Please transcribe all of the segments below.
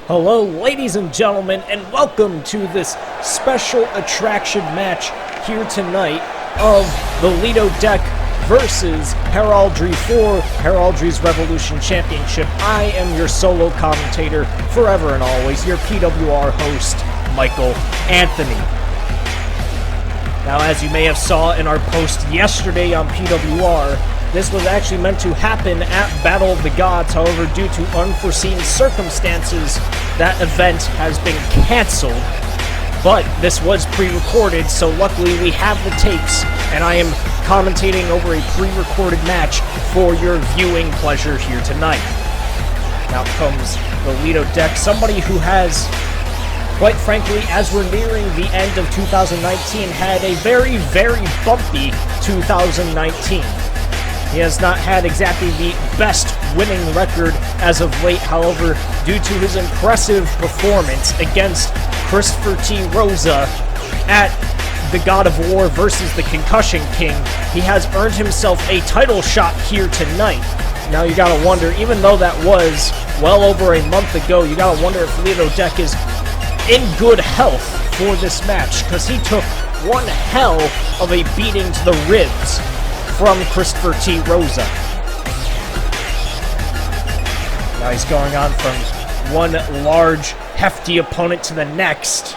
Hello, ladies and gentlemen, and welcome to this special attraction match here tonight of the Leto Deck versus Heraldry for Heraldry's Revolution Championship. I am your solo commentator, forever and always, your PWR host, Michael Anthony. Now, as you may have saw in our post yesterday on PWR, this was actually meant to happen at Battle of the Gods. However, due to unforeseen circumstances, that event has been canceled. But this was pre-recorded, so luckily we have the tapes, and I am commentating over a pre-recorded match for your viewing pleasure here tonight. Now comes the Leto Deck, somebody who has, quite frankly, as we're nearing the end of 2019, had a very, very bumpy 2019. He has not had exactly the best winning record as of late. However, due to his impressive performance against Christopher T. Rosa at the God of War versus the Concussion King, he has earned himself a title shot here tonight. Now you gotta wonder, even though that was well over a month ago, you gotta wonder if Leto Deck is in good health for this match, because he took one hell of a beating to the ribs from Christopher T. Rosa. Now he's going on from one large, hefty opponent to the next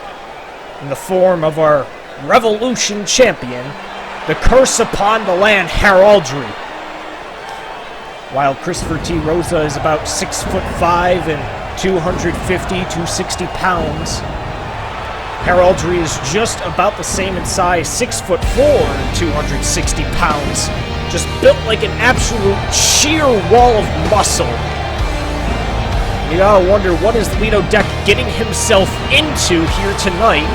in the form of our Revolution champion, the curse upon the land, Heraldry. While Christopher T. Rosa is about 6'5" and 250-260 pounds, Heraldry is just about the same in size, 6'4" and 260 pounds. Just built like an absolute sheer wall of muscle. You gotta wonder, what is Leto Deck getting himself into here tonight,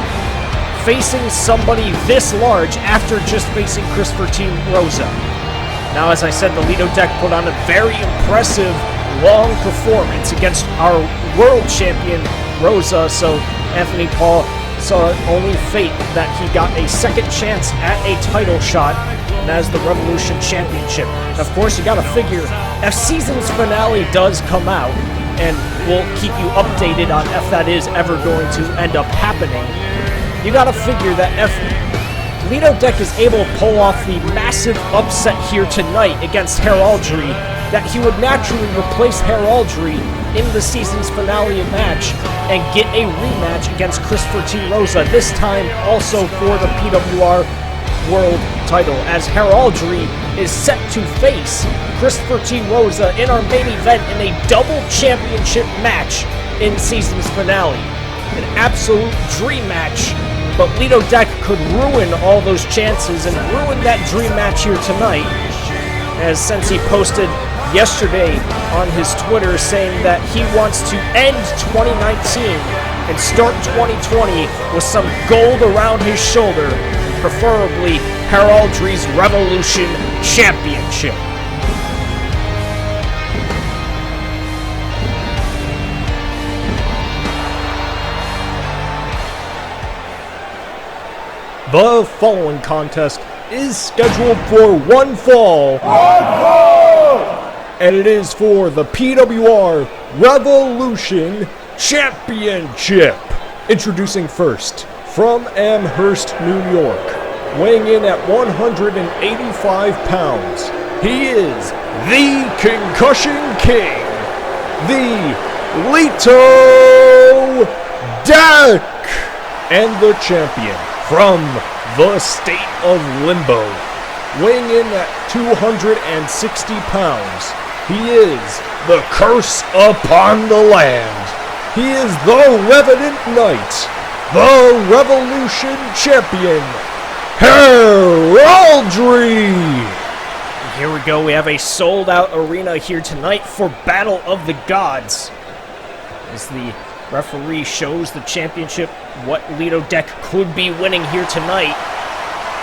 facing somebody this large after just facing Christopher T. Rosa? Now, as I said, the Leto Deck put on a very impressive long performance against our world champion, Rosa, so Anthony Paul saw only fate that he got a second chance at a title shot, and as the Revolution Championship. Of course, you gotta figure, if season's finale does come out, and we'll keep you updated on if that is ever going to end up happening, you gotta figure that if Leto Deck is able to pull off the massive upset here tonight against Heraldry, that he would naturally replace Heraldry in the season's finale match and get a rematch against Christopher T. Rosa, this time also for the PWR World title, as Heraldry is set to face Christopher T. Rosa in our main event in a double championship match in season's finale. An absolute dream match, but Leto Deck could ruin all those chances and ruin that dream match here tonight, as since he posted yesterday on his Twitter saying that he wants to end 2019 and start 2020 with some gold around his shoulder, preferably Heraldry's Revolution Championship. The following contest is scheduled for one fall. And it is for the PWR Revolution Championship. Introducing first, from Amherst, New York, weighing in at 185 pounds, he is the Concussion King, the Leto Deck, and the champion from the state of Limbo, weighing in at 260 pounds, he is the curse upon the land. He is the Revenant Knight, the Revolution Champion, Heraldry. Here we go, we have a sold-out arena here tonight for Battle of the Gods, as the referee shows the championship what Leto Deck could be winning here tonight.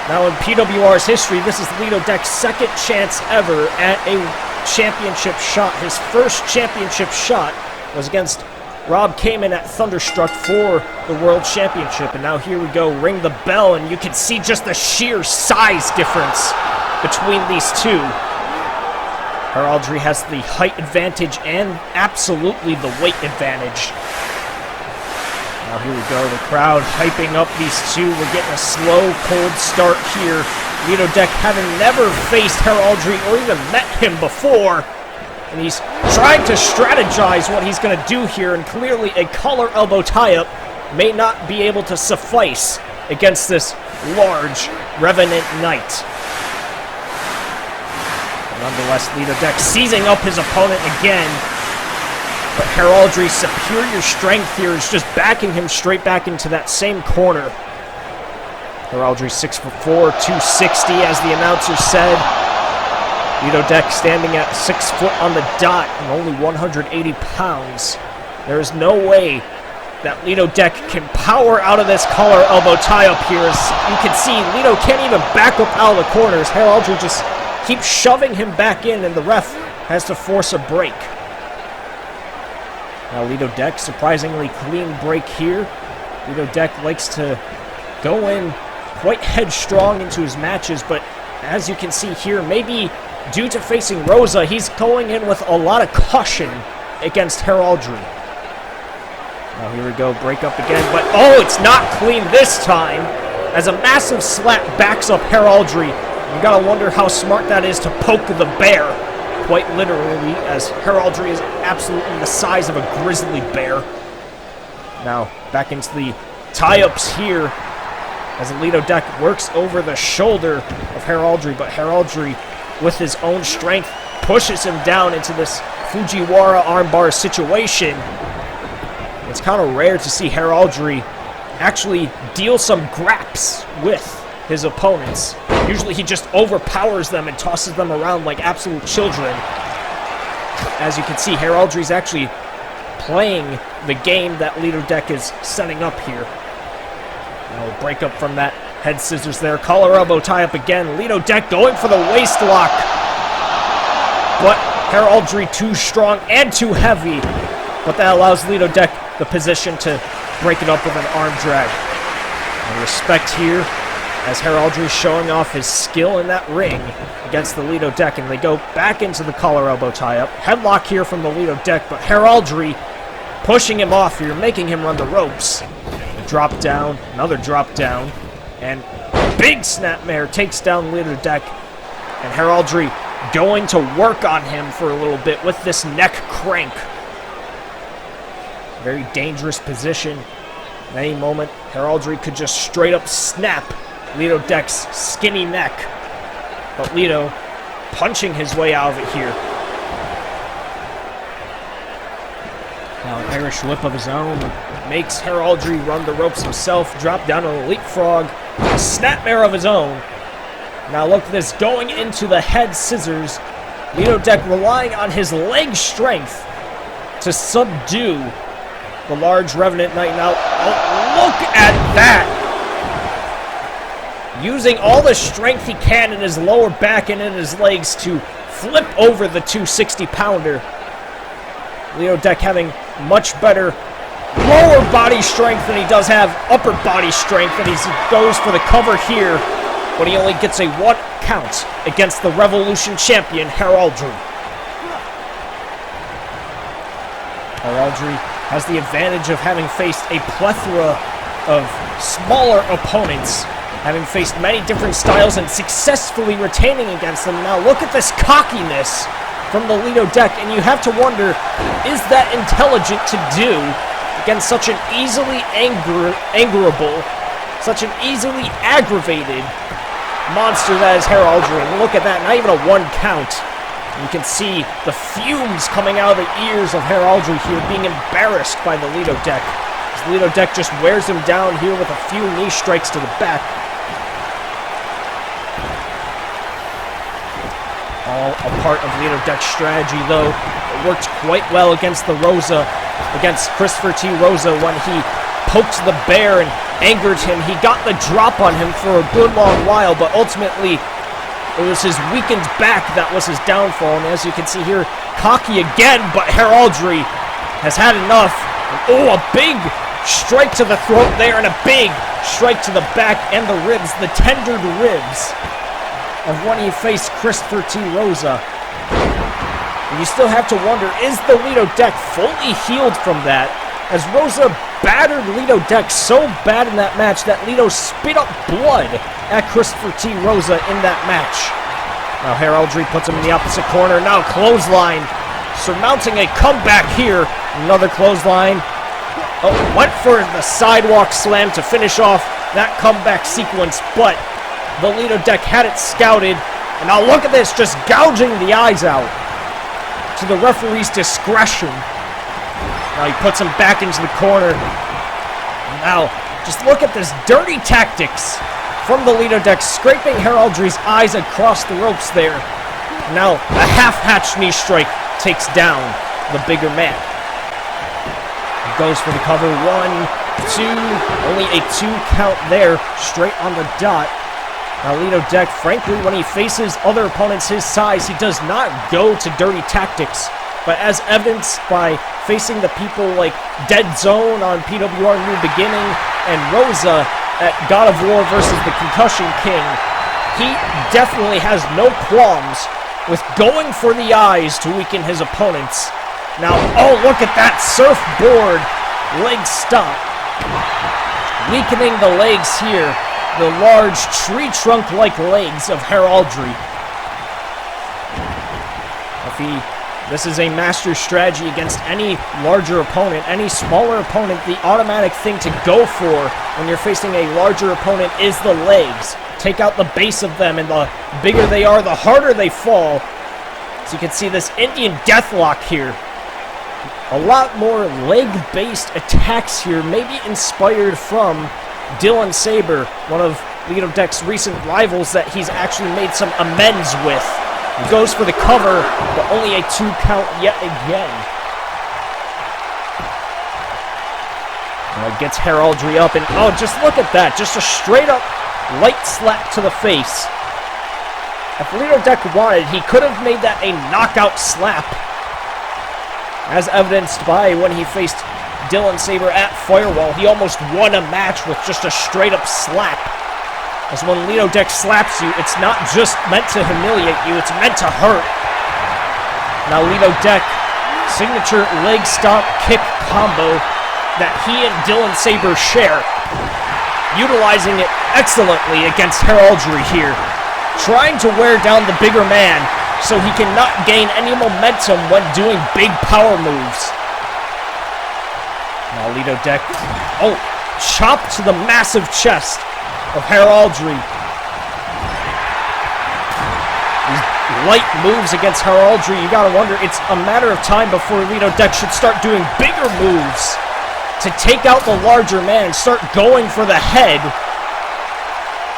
Now, in PWR's history, this is Leto Deck's second chance ever at a championship shot. His first championship shot was against Rob Kamen at Thunderstruck for the World Championship. And now here we go, ring the bell, and you can see just the sheer size difference between these two. Heraldry has the height advantage and absolutely the weight advantage. Now here we go, the crowd hyping up these two. We're getting a slow, cold start here. Leto Deck having never faced Heraldry or even met him before. And he's trying to strategize what he's going to do here, and clearly a collar elbow tie-up may not be able to suffice against this large Revenant Knight. Nonetheless, Leto Deck seizing up his opponent again. But Heraldry's superior strength here is just backing him straight back into that same corner. Heraldry 6'4", 260, as the announcer said. Leto Deck standing at 6 foot on the dot and only 180 pounds. There is no way that Leto Deck can power out of this collar elbow tie-up here. As you can see, Leto can't even back up out of the corners. Heraldry just keeps shoving him back in, and the ref has to force a break. Now Leto Deck, surprisingly clean break here. Leto Deck likes to go in quite headstrong into his matches, but as you can see here, maybe due to facing Rosa, he's going in with a lot of caution against Heraldry. Now here we go, break up again, but oh, it's not clean this time, as a massive slap backs up Heraldry. You gotta wonder how smart that is to poke the bear, quite literally, as Heraldry is absolutely the size of a grizzly bear. Now, back into the tie-ups here, as Leto Deck works over the shoulder of Heraldry, but Heraldry, with his own strength, pushes him down into this Fujiwara armbar situation. It's kind of rare to see Heraldry actually deal some graps with his opponents. Usually he just overpowers them and tosses them around like absolute children. As you can see, Heraldry's actually playing the game that Leto Deck is setting up here. Now break up from that head scissors there. Collar elbow tie up again. Leto Deck going for the waist lock. But Heraldry too strong and too heavy. But that allows Leto Deck the position to break it up with an arm drag. And respect here, as Heraldry showing off his skill in that ring against the Leto Deck, and they go back into the collar elbow tie-up. Headlock here from the Leto Deck, but Heraldry pushing him off here, making him run the ropes. A drop down, another drop down, and big snapmare takes down Leto Deck, and Heraldry going to work on him for a little bit with this neck crank. Very dangerous position. At any moment, Heraldry could just straight up snap Leto Deck's skinny neck. But Leto punching his way out of it here. Now an Irish whip of his own makes Heraldry run the ropes himself, drop down on a leapfrog, a snapmare of his own. Now look at this, going into the head scissors. Leto Deck relying on his leg strength to subdue the large Revenant Knight. Now, oh, look at that! Using all the strength he can in his lower back and in his legs to flip over the 260-pounder. Leto Deck having much better lower body strength than he does have upper body strength, and he goes for the cover here, but he only gets a 1 count against the Revolution champion, Heraldry. Heraldry has the advantage of having faced a plethora of smaller opponents, having faced many different styles and successfully retaining against them. Now look at this cockiness from the Leto Deck, and you have to wonder, is that intelligent to do against such an easily angerable, such an easily aggravated monster that is Heraldry? And look at that, not even a 1 count. You can see the fumes coming out of the ears of Heraldry here, being embarrassed by the Leto Deck. As Leto Deck just wears him down here with a few knee strikes to the back. All a part of Leto Deck's strategy, though. It worked quite well against the Rosa, against Christopher T. Rosa, when he poked the bear and angered him. He got the drop on him for a good long while, but ultimately it was his weakened back that was his downfall. And as you can see here, cocky again, but Heraldry has had enough. And, oh, a big strike to the throat there, and a big strike to the back and the ribs, the tendered ribs of when he faced Christopher T. Rosa. And you still have to wonder, is the Leto Deck fully healed from that? as Rosa battered Leto Deck so bad in that match that Leto spit up blood at Christopher T. Rosa in that match. Now Heraldry puts him in the opposite corner. Now clothesline, surmounting a comeback here. Another clothesline. Oh, went for the sidewalk slam to finish off that comeback sequence, but the Leto Deck had it scouted. And now look at this, just gouging the eyes out to the referee's discretion. Now he puts him back into the corner. Now, just look at this dirty tactics from the Leto Deck, scraping Heraldry's eyes across the ropes there. Now, a half-hatch knee strike takes down the bigger man. He goes for the cover. 1, 2, only a 2 count there, straight on the dot. Now, Leto Deck, frankly, when he faces other opponents his size, he does not go to dirty tactics. But as evidenced by facing the people like Dead Zone on PWR New Beginning and Rosa at God of War versus the Concussion King, he definitely has no qualms with going for the eyes to weaken his opponents. Now, oh, look at that surfboard leg stomp. Weakening the legs here, the large tree trunk-like legs of Heraldry. This is a master strategy against any larger opponent, any smaller opponent. The automatic thing to go for when you're facing a larger opponent is the legs. Take out the base of them, and the bigger they are, the harder they fall. So you can see this Indian deathlock here. A lot more leg-based attacks here, maybe inspired from Dylan Saber, one of Leto Deck's recent rivals that he's actually made some amends with. He goes for the cover, but only a 2 count yet again. Now it gets Heraldry up, and oh, just look at that. Just a straight up light slap to the face. If Leto Deck wanted, he could have made that a knockout slap, as evidenced by when he faced Dylan Saber at Firewall. He almost won a match with just a straight up slap. As when Leto Deck slaps you, it's not just meant to humiliate you, it's meant to hurt. Now Leto Deck, signature leg stomp kick combo that he and Dylan Saber share. Utilizing it excellently against Heraldry here. Trying to wear down the bigger man so he cannot gain any momentum when doing big power moves. Now Leto Deck, oh, chop to the massive chest of Heraldry. These light moves against Heraldry, you gotta wonder, it's a matter of time before Leto Deck should start doing bigger moves to take out the larger man and start going for the head.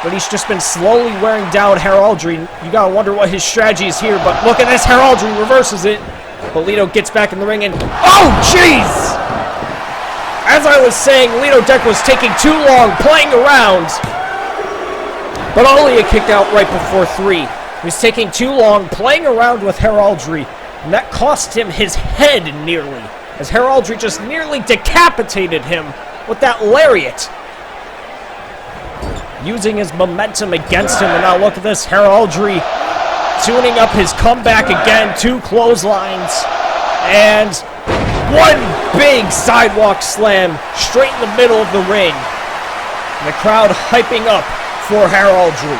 But he's just been slowly wearing down Heraldry. You gotta wonder what his strategy is here, but look at this, Heraldry reverses it. But Leto gets back in the ring and, oh jeez! As I was saying, Leto Deck was taking too long playing around, but only a kick out right before 3. He was taking too long playing around with Heraldry, and that cost him his head nearly, as Heraldry just nearly decapitated him with that lariat, using his momentum against him. And now look at this, Heraldry tuning up his comeback again, 2 clotheslines, and 1 big sidewalk slam straight in the middle of the ring. And the crowd hyping up for Heraldry.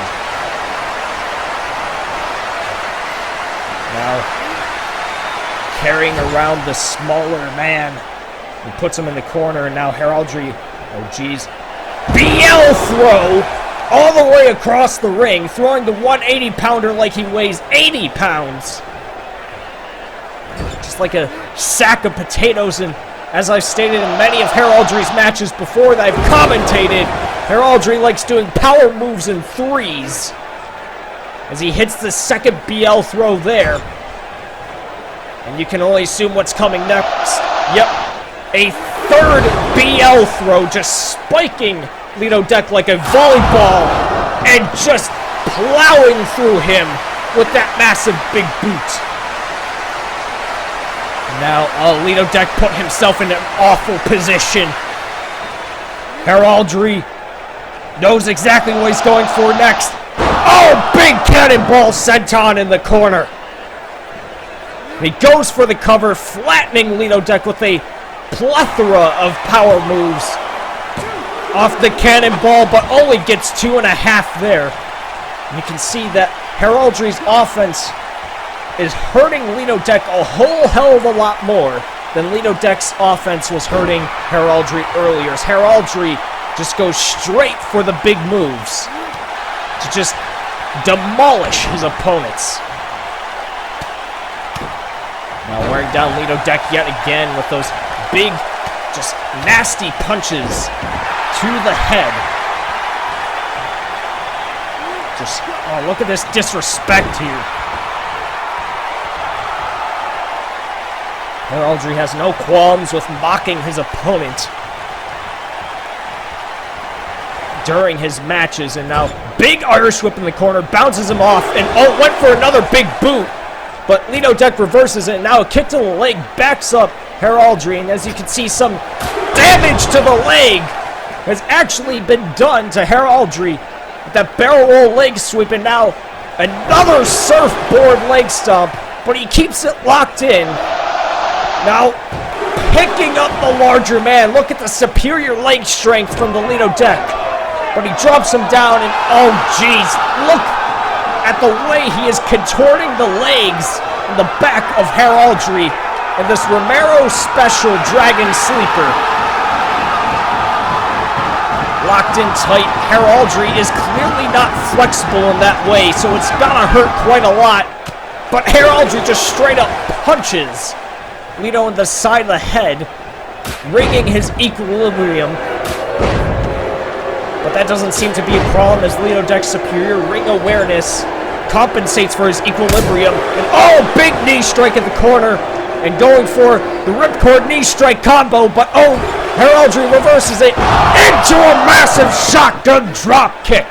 Now, carrying around the smaller man, he puts him in the corner, and now Heraldry, oh geez, BL throw all the way across the ring, throwing the 180-pounder like he weighs 80 pounds. Just like a sack of potatoes. And as I've stated in many of Heraldry's matches before that I've commentated, Heraldry likes doing power moves in 3s. As he hits the second BL throw there. And you can only assume what's coming next. Yep, a 3rd BL throw, just spiking Leto Deck like a volleyball and just plowing through him with that massive big boot. Now, Leto Deck put himself in an awful position. Heraldry knows exactly what he's going for next. Oh, big cannonball senton in the corner. He goes for the cover, flattening Leto Deck with a plethora of power moves off the cannonball, but only gets 2.5 there. You can see that Heraldry's offense is hurting Leto Deck a whole hell of a lot more than Leto Deck's offense was hurting Heraldry earlier. As Heraldry just goes straight for the big moves to just demolish his opponents. Now wearing down Leto Deck yet again with those big, just nasty punches to the head. Just, oh, look at this disrespect here. Heraldry has no qualms with mocking his opponent during his matches, and now big Irish whip in the corner, bounces him off, and oh, went for another big boot. But Leto Deck reverses it, and now a kick to the leg backs up Heraldry, and as you can see, some damage to the leg has actually been done to Heraldry with that barrel roll leg sweep, and now another surfboard leg stomp, but he keeps it locked in. Now, picking up the larger man. Look at the superior leg strength from the Leto Deck. But he drops him down, and oh geez, look at the way he is contorting the legs in the back of Heraldry and this Romero special Dragon Sleeper. Locked in tight. Heraldry is clearly not flexible in that way, so it's gonna hurt quite a lot. But Heraldry just straight up punches Leto in the side of the head, ringing his equilibrium. But that doesn't seem to be a problem, as Leto Deck's superior ring awareness compensates for his equilibrium. And oh, big knee strike in the corner, and going for the ripcord knee strike combo, but oh, Heraldry reverses it into a massive shotgun drop kick.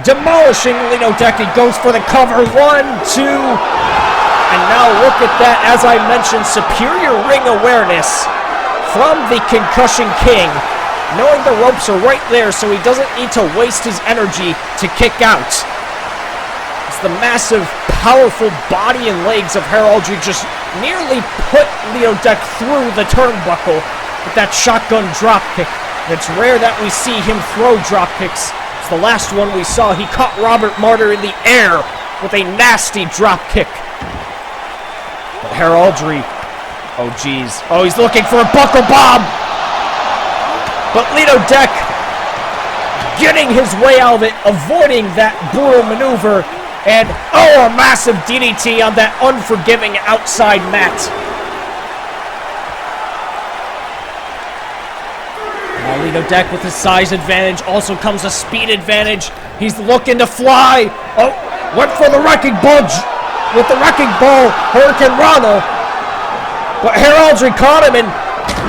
Demolishing Leto Deck, he goes for the cover, 1, 2, and now look at that, as I mentioned, superior ring awareness from the Concussion King, knowing the ropes are right there so he doesn't need to waste his energy to kick out. It's the massive, powerful body and legs of Heraldry just nearly put Leto Deck through the turnbuckle with that shotgun drop kick. It's rare that we see him throw drop kicks. It's the last one we saw. He caught Robert Martyr in the air with a nasty drop kick. But Heraldry, oh geez, oh, he's looking for a buckle bomb. But Leto Deck getting his way out of it, avoiding that brutal maneuver, and oh, a massive DDT on that unforgiving outside mat. Now Leto Deck with his size advantage, also comes a speed advantage. He's looking to fly. Oh, went for the wrecking ball with the wrecking ball, Hurricane Rana. But Heraldry caught him, and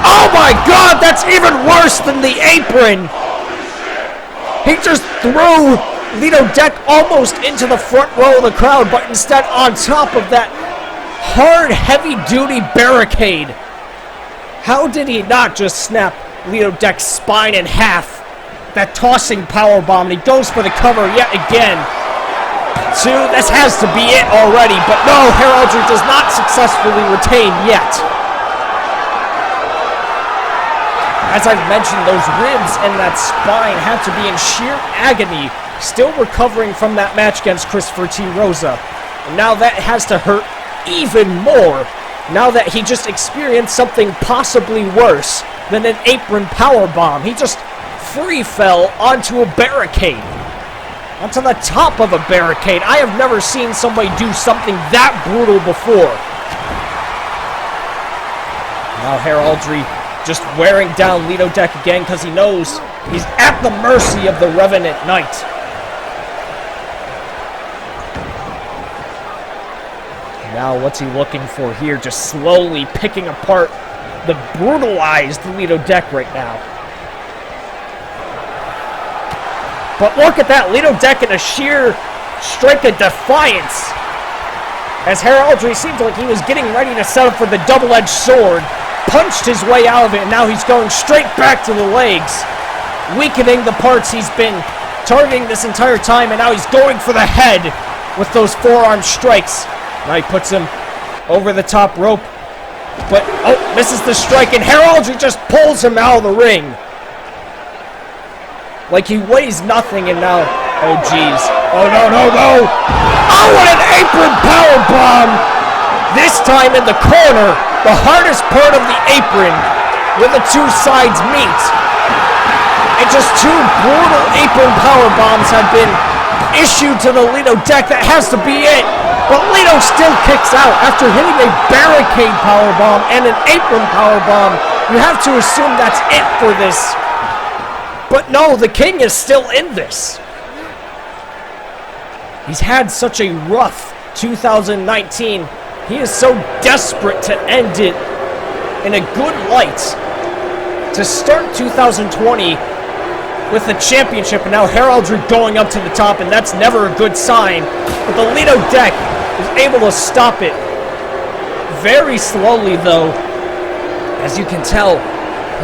oh my god, that's even worse than the apron. He just threw Leto Deck almost into the front row of the crowd, but instead on top of that hard, heavy-duty barricade. How did he not just snap Leto Deck's spine in half? That tossing powerbomb, and he goes for the cover yet again. 2, this has to be it already, but no, Heraldry does not successfully retain yet. As I've mentioned, those ribs and that spine have to be in sheer agony, still recovering from that match against Christopher T. Rosa. And now that has to hurt even more, now that he just experienced something possibly worse than an apron powerbomb. He just free fell onto a barricade. Onto the top of a barricade. I have never seen somebody do something that brutal before. Now Heraldry just wearing down Leto Deck again because he knows he's at the mercy of the Revenant Knight. Now what's he looking for here? Just slowly picking apart the brutalized Leto Deck right now. But look at that, Leto Deck in a sheer strike of defiance. As Heraldry seemed like he was getting ready to set up for the double-edged sword, punched his way out of it, and now he's going straight back to the legs, weakening the parts he's been targeting this entire time, and now he's going for the head with those forearm strikes. Now he puts him over the top rope, But, oh, misses the strike, and Heraldry just pulls him out of the ring. Like he weighs nothing, and now, oh geez. Oh no, no, no! Oh, what an apron powerbomb! This time in the corner, the hardest part of the apron, where the two sides meet. And just two brutal apron powerbombs have been issued to the Leto Deck. That has to be it. But Leto still kicks out after hitting a barricade powerbomb and an apron powerbomb. You have to assume that's it for this. But no, the King is still in this. He's had such a rough 2019. He is so desperate to end it in a good light. To start 2020 with the championship, and now Heraldry going up to the top, and that's never a good sign. But the Leto Deck is able to stop it very slowly, though. As you can tell,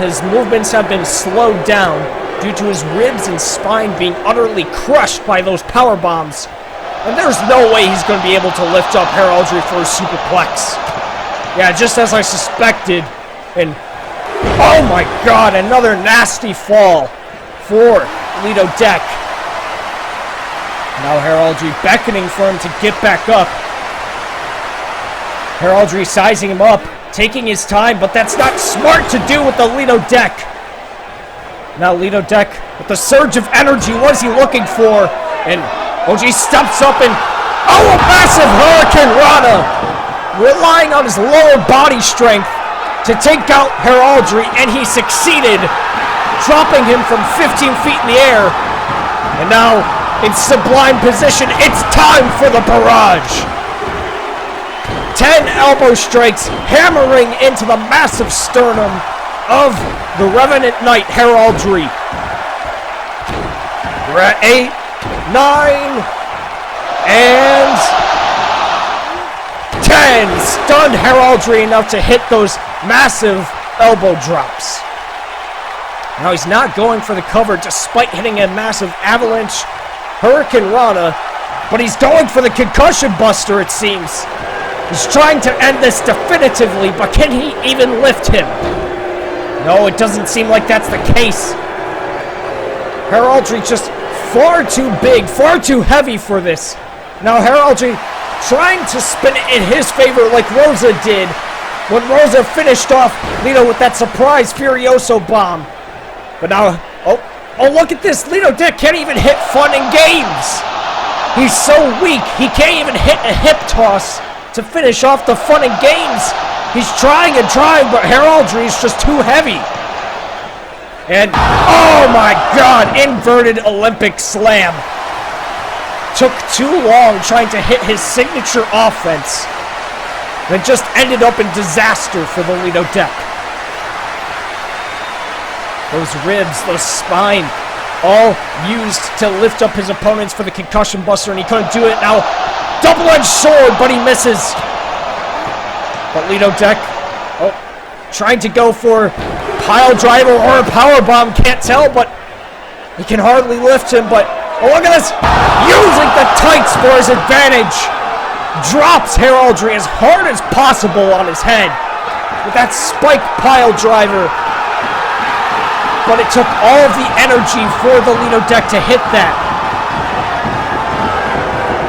his movements have been slowed down due to his ribs and spine being utterly crushed by those power bombs. And there's no way he's going to be able to lift up Heraldry for a superplex. Yeah, just as I suspected. And oh my god, another nasty fall for Leto Deck. Now Heraldry beckoning for him to get back up. Heraldry sizing him up, taking his time, but that's not smart to do with the Leto Deck. Now Leto Deck with the surge of energy. What is he looking for? And OG steps up and oh, a massive Hurricane Rana, relying on his lower body strength to take out Heraldry, and he succeeded, dropping him from 15 feet in the air. And now in sublime position, it's time for the barrage. 10 elbow strikes hammering into the massive sternum of the Revenant Knight Heraldry. We're at 8, 9, and 10. Stunned Heraldry enough to hit those massive elbow drops. Now he's not going for the cover despite hitting a massive avalanche Hurricane Rana, but he's going for the concussion buster, it seems. He's trying to end this definitively, but can he even lift him? No, it doesn't seem like that's the case. Heraldry just far too big, far too heavy for this. Now Heraldry trying to spin it in his favor like Rosa did when Rosa finished off Leto with that surprise Furioso bomb. But now, oh look at this. Leto Deck can't even hit fun and games. He's so weak, he can't even hit a hip toss to finish off the fun and games. He's trying and trying, but Heraldry is just too heavy. And, oh my god, inverted Olympic slam. Took too long trying to hit his signature offense. That just ended up in disaster for the Leto Deck. Those ribs, those spine, all used to lift up his opponents for the concussion buster, and he couldn't do it. Now, double-edged sword, but he misses. But Leto Deck, trying to go for pile driver or a power bomb, can't tell, but he can hardly lift him. But oh, look at this, using the tights for his advantage, drops Heraldry as hard as possible on his head with that spike pile driver. But it took all of the energy for the Leto Deck to hit that.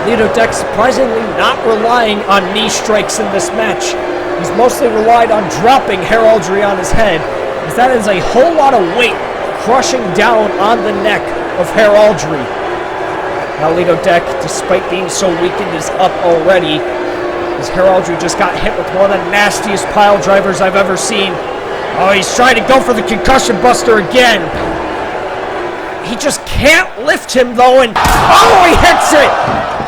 Leto Deck surprisingly not relying on knee strikes in this match. He's mostly relied on dropping Heraldry on his head, as that is a whole lot of weight crushing down on the neck of Heraldry. Now Leto Deck, despite being so weakened, is up already, as Heraldry just got hit with one of the nastiest pile drivers I've ever seen. Oh, he's trying to go for the concussion buster again. He just can't lift him though, and oh, he hits it!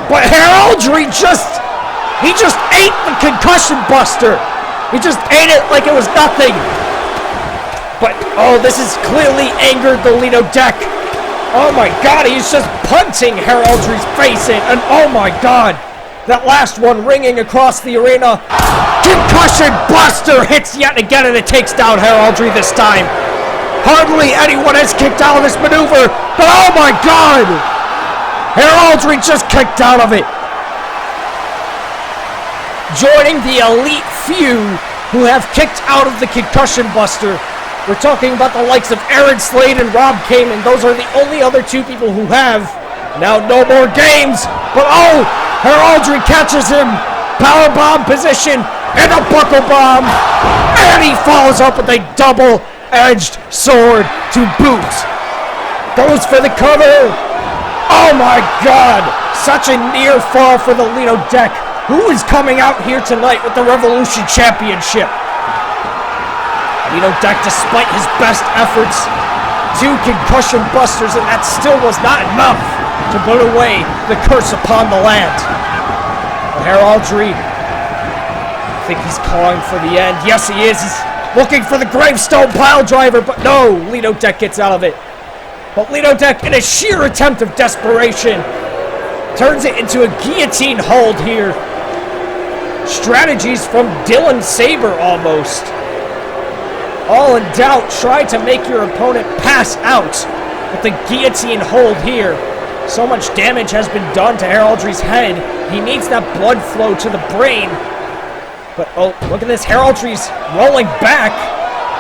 But Heraldry he just ate the concussion buster. He just ate it like it was nothing. But oh, this has clearly angered the Leto Deck. Oh my god, he's just punching Heraldry's face in, and oh my god, that last one ringing across the arena. Concussion buster hits yet again, and it takes down Heraldry this time. Hardly anyone has kicked out of this maneuver, but oh my god! Heraldry just kicked out of it. Joining the elite few who have kicked out of the concussion buster. We're talking about the likes of Aaron Slade and Rob Kamen. Those are the only other two people who have. Now no more games, but oh, Heraldry catches him. Powerbomb position and a buckle bomb. And he follows up with a double-edged sword to boot. Goes for the cover. Oh my God, such a near fall for the Leto Deck, who is coming out here tonight with the Revolution Championship. Leto Deck, despite his best efforts, 2 concussion busters, and that still was not enough to put away the curse upon the land. Heraldry, I think he's calling for the end. Yes, he is. He's looking for the gravestone pile driver, but no, Leto Deck gets out of it. But Leto Deck, in a sheer attempt of desperation, turns it into a guillotine hold here. Strategies from Dylan Saber almost. All in doubt, try to make your opponent pass out with the guillotine hold here. So much damage has been done to Heraldry's head. He needs that blood flow to the brain. But oh, look at this. Heraldry's rolling back.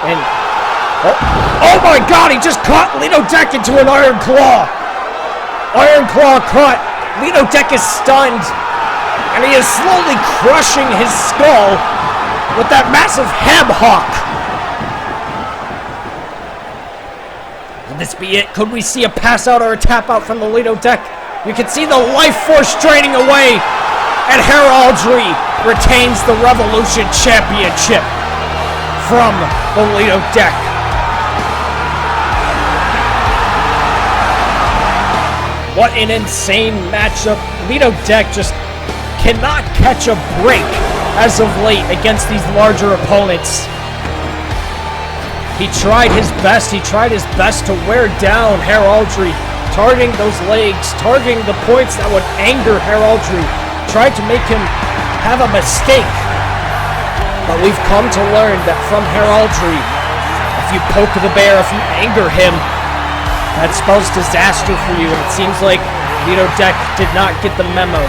And oh my God, he just caught Leto Deck into an Iron Claw. Iron Claw caught. Leto Deck is stunned. And he is slowly crushing his skull with that massive ham hock. Will this be it? Could we see a pass out or a tap out from the Leto Deck? You can see the life force draining away. And Heraldry retains the Revolution Championship from the Leto Deck. What an insane matchup. Leto Deck just cannot catch a break as of late against these larger opponents. He tried his best. He tried his best to wear down Heraldry, targeting those legs, targeting the points that would anger Heraldry, tried to make him have a mistake. But we've come to learn that from Heraldry, if you poke the bear, if you anger him, that spells disaster for you, and it seems like Leto Deck did not get the memo.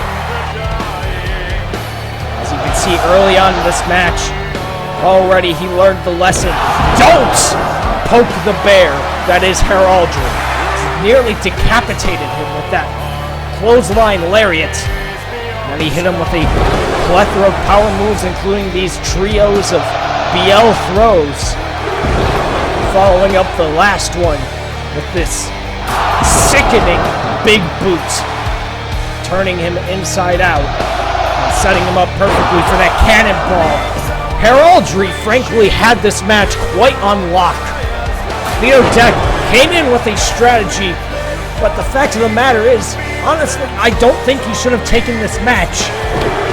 As you can see early on in this match, already he learned the lesson. Don't poke the bear that is Heraldry. Nearly decapitated him with that clothesline lariat. And he hit him with a plethora of power moves, including these trios of BL throws. Following up the last one with this sickening big boot, turning him inside out and setting him up perfectly for that cannonball. Heraldry, frankly, had this match quite on lock. Leto Deck came in with a strategy, but the fact of the matter is, honestly, I don't think he should have taken this match,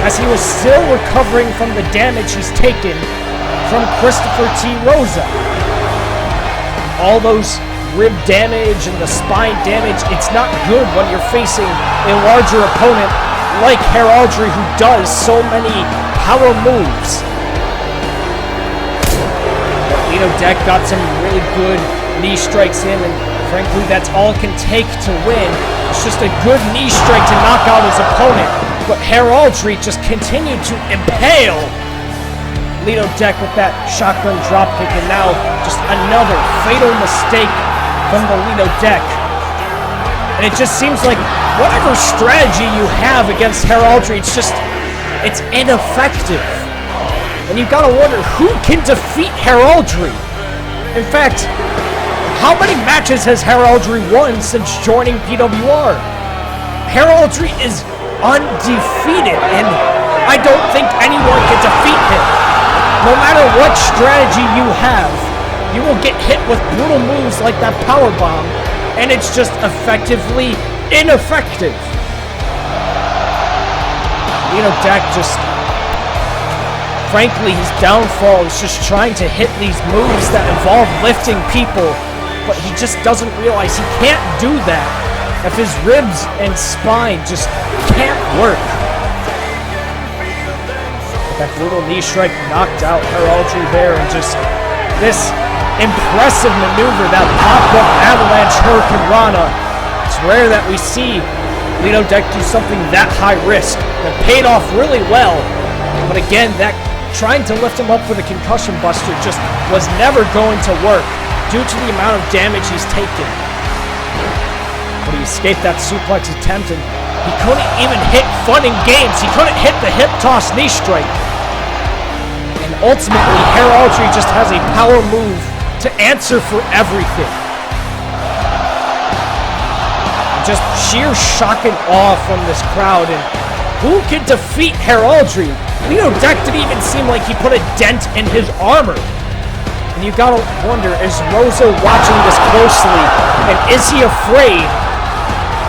as he was still recovering from the damage he's taken from Christopher T. Rosa. All those rib damage and the spine damage, it's not good when you're facing a larger opponent like Heraldry, who does so many power moves. Leto Deck got some really good knee strikes in, and frankly, that's all it can take to win. It's just a good knee strike to knock out his opponent. But Heraldry just continued to impale Leto Deck with that shotgun dropkick, and now just another fatal mistake from the Leto Deck. And it just seems like whatever strategy you have against Heraldry, it's ineffective. And you've got to wonder, who can defeat Heraldry? In fact, how many matches has Heraldry won since joining PWR? Heraldry is undefeated, and I don't think anyone can defeat him. No matter what strategy you have, you will get hit with brutal moves like that powerbomb, and it's just effectively ineffective. Leto Deck just... frankly, his downfall is just trying to hit these moves that involve lifting people, but he just doesn't realize he can't do that if his ribs and spine just can't work. That brutal knee strike knocked out Heraldry there, and just this impressive maneuver, that pop-up avalanche Hurricane Rana. It's rare that we see Leto Deck do something that high risk. That paid off really well, but again, that trying to lift him up with a concussion buster just was never going to work due to the amount of damage he's taken. But he escaped that suplex attempt, and he couldn't even hit fun and games. He couldn't hit the hip toss knee strike. And ultimately, Heraldry just has a power move to answer for everything. Just sheer shock and awe from this crowd, and who can defeat Heraldry? Leto Deck didn't even seem like he put a dent in his armor. And you gotta wonder, is Rosa watching this closely, and is he afraid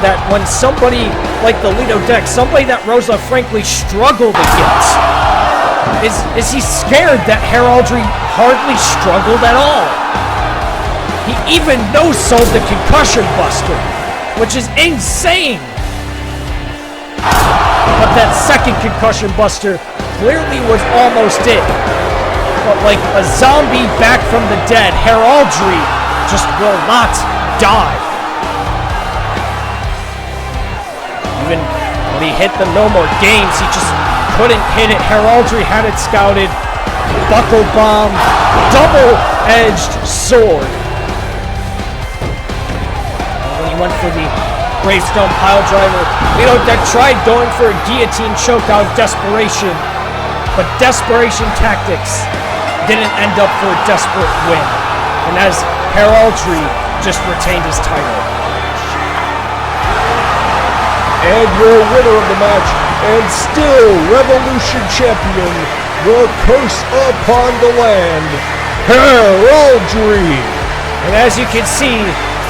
that when somebody like the Leto Deck, somebody that Rosa frankly struggled against, is he scared that Heraldry hardly struggled at all? He even no-sold the concussion buster, which is insane. But that second concussion buster clearly was almost it. But like a zombie back from the dead, Heraldry just will not die. Even when he hit the no more games, he just couldn't hit it. Heraldry had it scouted. Buckle bomb, double-edged sword. And when he went for the Gravestone pile driver, Leto Deck tried going for a guillotine choke out of desperation, but desperation tactics didn't end up for a desperate win, and as Heraldry just retained his title. And your winner of the match, and still Revolution champion, the curse upon the land, Heraldry. And as you can see,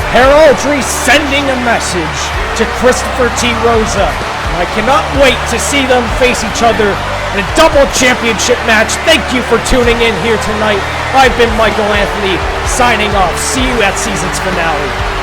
Heraldry sending a message to Christopher T. Rosa. And I cannot wait to see them face each other in a double championship match. Thank you for tuning in here tonight. I've been Michael Anthony, signing off. See you at season's finale.